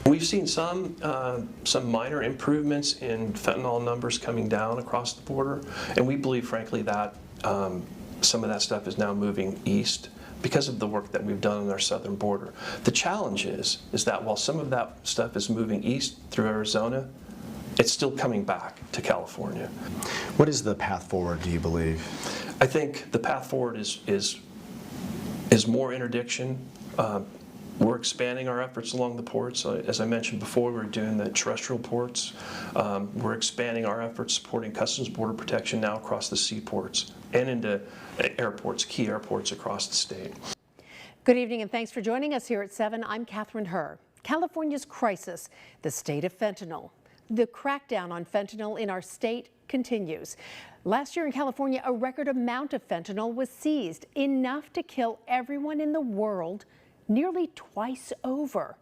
We've seen some minor improvements in fentanyl numbers coming down across the border, and we believe, frankly, that some of that stuff is now moving east because of the work that we've done on our southern border. The challenge is that while some of that stuff is moving east through Arizona, it's still coming back to California. What is the path forward, do you believe? I think the path forward is more interdiction. We're expanding our efforts along the ports. As I mentioned before, we're doing the terrestrial ports. We're expanding our efforts supporting Customs Border Protection now across the seaports and into airports, key airports across the state. Good evening and thanks for joining us here at 7. I'm Catherine Herr. California's crisis, the state of fentanyl. The crackdown on fentanyl in our state continues. Last year in California, a record amount of fentanyl was seized, enough to kill everyone in the world nearly twice over.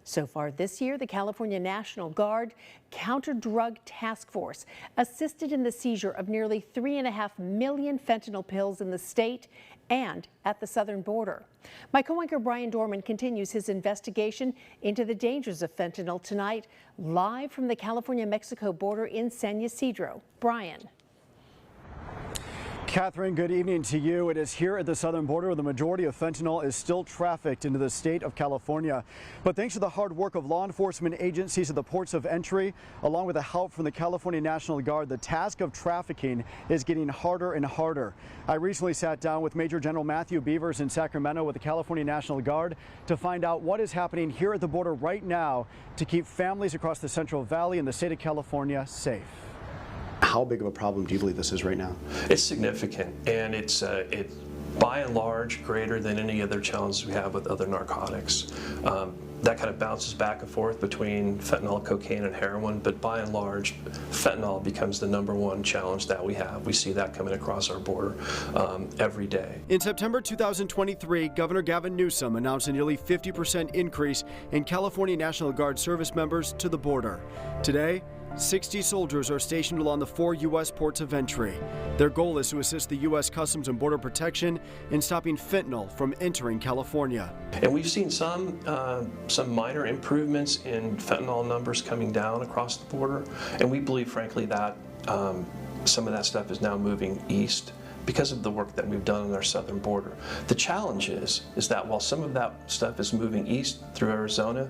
So far this year, the California National Guard Counter-Drug Task Force assisted in the seizure of nearly 3.5 million fentanyl pills in the state and at the southern border. My co-anchor Brian Dorman continues his investigation into the dangers of fentanyl tonight, live from the California-Mexico border in San Ysidro. Brian. Catherine, good evening to you. It is here at the southern border where the majority of fentanyl is still trafficked into the state of California. But thanks to the hard work of law enforcement agencies at the ports of entry, along with the help from the California National Guard, the task of trafficking is getting harder and harder. I recently sat down with Major General Matthew Beavers in Sacramento with the California National Guard to find out what is happening here at the border right now to keep families across the Central Valley and the state of California safe. How big of a problem do you believe this is right now? It's significant, and it's by and large greater than any other challenges we have with other narcotics. That kind of bounces back and forth between fentanyl, cocaine, and heroin, but by and large, fentanyl becomes the #1 challenge that we have. We see that coming across our border every day. In September 2023, Governor Gavin Newsom announced a nearly 50% increase in California National Guard service members to the border. Today, 60 soldiers are stationed along the 4 U.S. ports of entry. Their goal is to assist the U.S. Customs and Border Protection in stopping fentanyl from entering California. And we've seen some minor improvements in fentanyl numbers coming down across the border, and we believe, frankly, that some of that stuff is now moving east because of the work that we've done on our southern border. The challenge is that while some of that stuff is moving east through Arizona,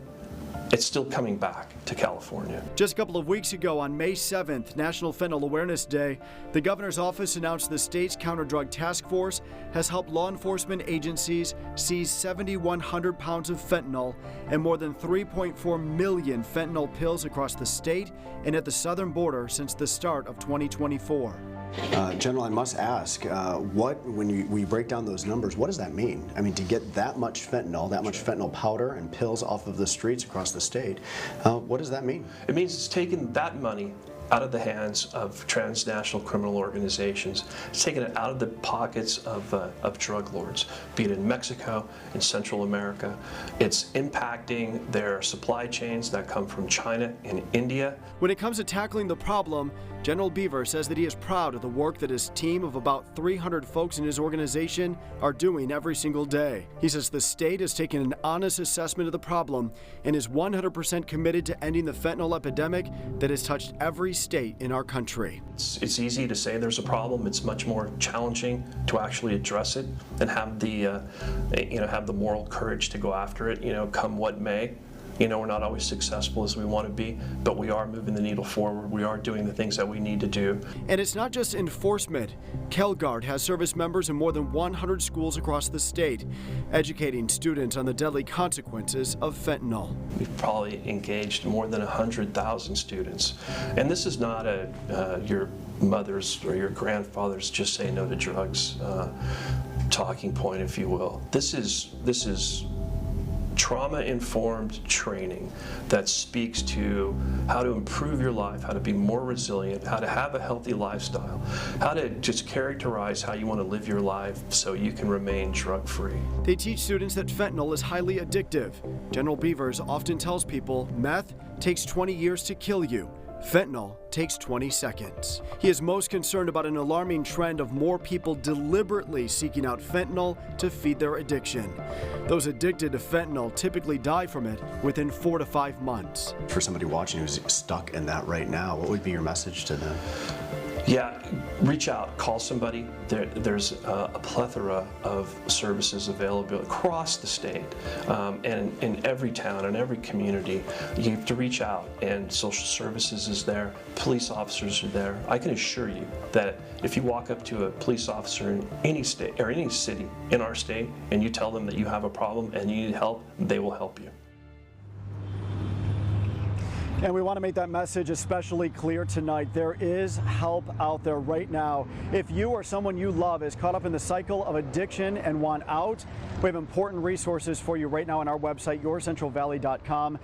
it's still coming back to California. Just a couple of weeks ago on May 7th, National Fentanyl Awareness Day, the governor's office announced the state's Counter-Drug Task Force has helped law enforcement agencies seize 7,100 pounds of fentanyl and more than 3.4 million fentanyl pills across the state and at the southern border since the start of 2024. General, I must ask, when we break down those numbers, what does that mean? I mean, to get that much fentanyl powder and pills off of the streets across the state, what does that mean? It means it's taken that money out of the hands of transnational criminal organizations. It's taken it out of the pockets of drug lords, be it in Mexico, in Central America. It's impacting their supply chains that come from China and India. When it comes to tackling the problem, General Beaver says that he is proud of the work that his team of about 300 folks in his organization are doing every single day. He says the state has taken an honest assessment of the problem and is 100% committed to ending the fentanyl epidemic that has touched every state in our country. It's easy to say there's a problem. It's much more challenging to actually address it and have the have the moral courage to go after it, come what may. We're not always successful as we want to be, but we are moving the needle forward. We are doing the things that we need to do. And it's not just enforcement. CalGuard has service members in more than 100 schools across the state, educating students on the deadly consequences of fentanyl. We've probably engaged more than 100,000 students. And this is not your mother's or your grandfather's just say no to drugs talking point, if you will. This is trauma-informed training that speaks to how to improve your life, how to be more resilient, how to have a healthy lifestyle, how to just characterize how you want to live your life so you can remain drug-free. They teach students that fentanyl is highly addictive. General Beavers often tells people meth takes 20 years to kill you, Fentanyl takes 20 seconds. He is most concerned about an alarming trend of more people deliberately seeking out fentanyl to feed their addiction. Those addicted to fentanyl typically die from it within 4 to 5 months. For somebody watching who's stuck in that right now, what would be your message to them? Yeah, reach out, call somebody. There's a plethora of services available across the state, and in every town and every community. You have to reach out, and social services is there, police officers are there. I can assure you that if you walk up to a police officer in any state or any city in our state and you tell them that you have a problem and you need help, they will help you. And we want to make that message especially clear tonight. There is help out there right now. If you or someone you love is caught up in the cycle of addiction and want out, we have important resources for you right now on our website, yourcentralvalley.com.